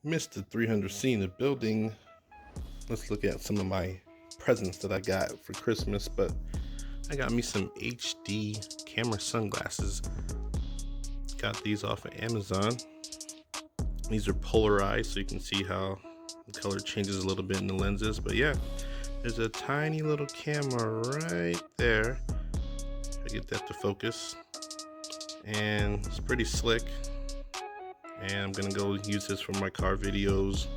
Mr. 300C in the building. Let's look at some of my presents that I got for Christmas. But I got me some HD camera sunglasses. Got these off of Amazon. These are polarized, so you can see how the color changes a little bit in the lenses. But yeah, there's a tiny little camera right there. I get that to focus, and it's pretty slick. And I'm gonna go use this for my car videos.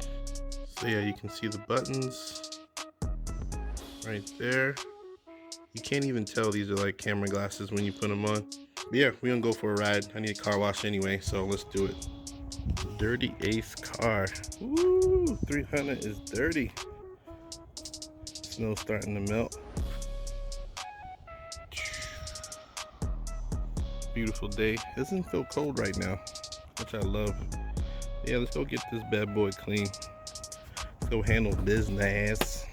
So yeah, you can see the buttons right there. You can't even tell these are like camera glasses when you put them on. But yeah, we're gonna go for a ride. I need a car wash anyway, so let's do it. Dirty Ace car. Woo, 300 is dirty. Snow's starting to melt. Beautiful day. It doesn't feel cold right now, which I love. Yeah, let's go get this bad boy clean. Let's go handle business.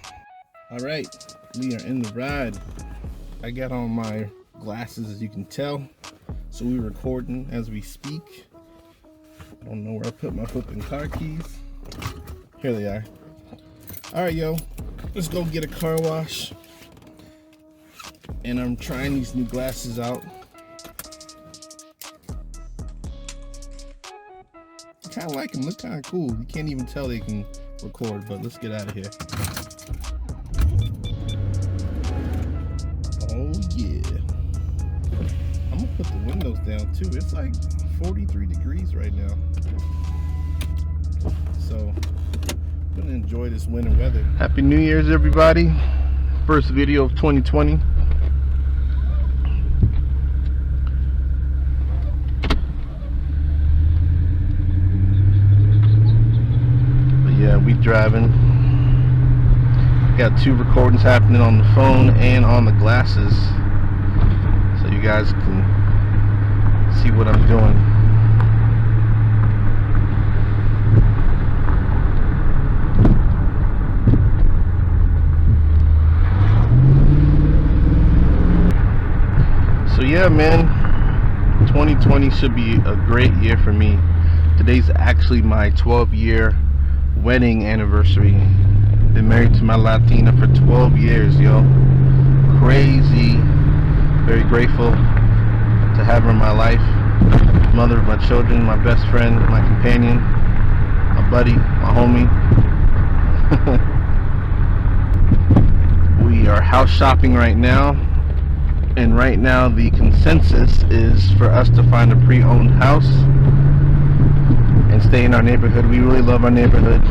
All right, we are in the ride. I got on my glasses, as you can tell, so we're recording as we speak. I don't know where I put my flipping car keys. Here they are. All right, yo, let's go get a car wash. And I'm trying these new glasses out. I kind of like them, look kind of cool. You can't even tell they can record, but let's get out of here. Oh yeah. I'm gonna put the windows down too. It's like 43 degrees right now. So I'm gonna enjoy this winter weather. Happy New Year's, everybody. First video of 2020. Yeah, we driving. Got two recordings happening on the phone and on the glasses, so you guys can see what I'm doing. So yeah, man, 2020 should be a great year for me. Today's actually my 12-year wedding anniversary. Been married to my Latina for 12 years, yo. Crazy. Very grateful to have her in my life. Mother of my children, my best friend, my companion, my buddy, my homie. We are house shopping right now, and right now the consensus is for us to find a pre-owned house and stay in our neighborhood. We really love our neighborhood.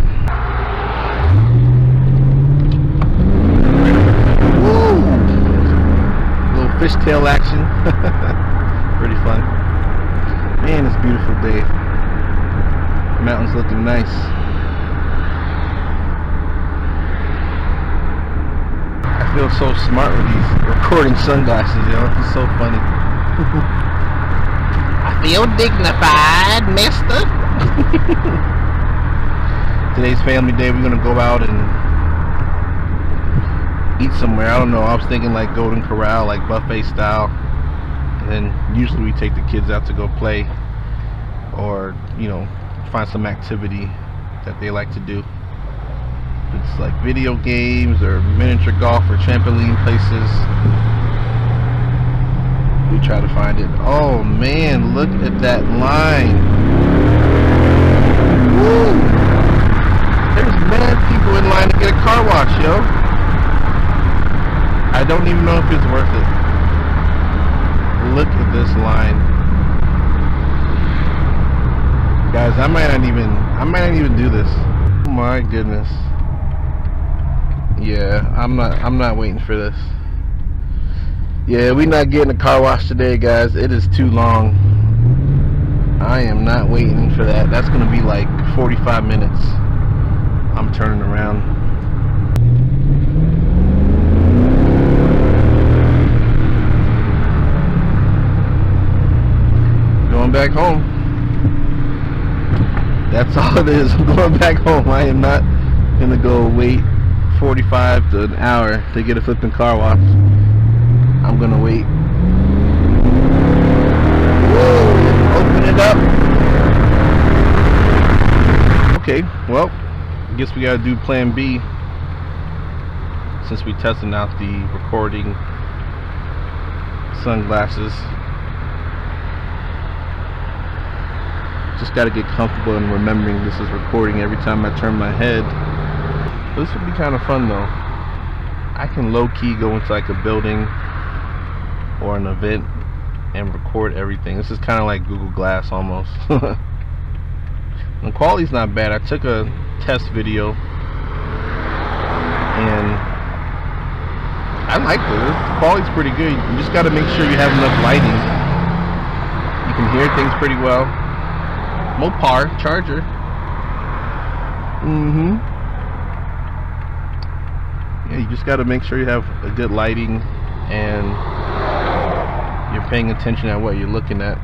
Woo! Little fishtail action. Pretty fun. Man, it's a beautiful day. Mountains looking nice. I feel so smart with these recording sunglasses, yo. It's so funny. Feel dignified, mister. Today's family day. We're gonna go out and eat somewhere. I don't know, I was thinking like Golden Corral, like buffet style, and then usually we take the kids out to go play, or you know, find some activity that they like to do. It's like video games or miniature golf or trampoline places. We try to find it. Oh man, look at that line. Woo! There's mad people in line to get a car wash, yo. I don't even know if it's worth it. Look at this line. Guys, I might not even do this. Oh my goodness. Yeah, I'm not waiting for this. Yeah, we're not getting a car wash today, guys. It is too long. I am not waiting for that. That's gonna be like 45 minutes. I'm turning around. Going back home. That's all it is. I'm going back home. I am not gonna go wait 45 to an hour to get a flipping car wash. I'm gonna wait. Woo! Open it up. Okay, well, I guess we gotta do plan B since we testing out the recording sunglasses. Just gotta get comfortable in remembering this is recording every time I turn my head. But this would be kind of fun though. I can low-key go into like a building or an event and record everything. This is kind of like Google Glass almost. The quality's not bad. I took a test video and I like it. The quality's pretty good. You just got to make sure you have enough lighting. You can hear things pretty well. Mopar charger. Yeah, you just got to make sure you have a good lighting and you're paying attention at what you're looking at.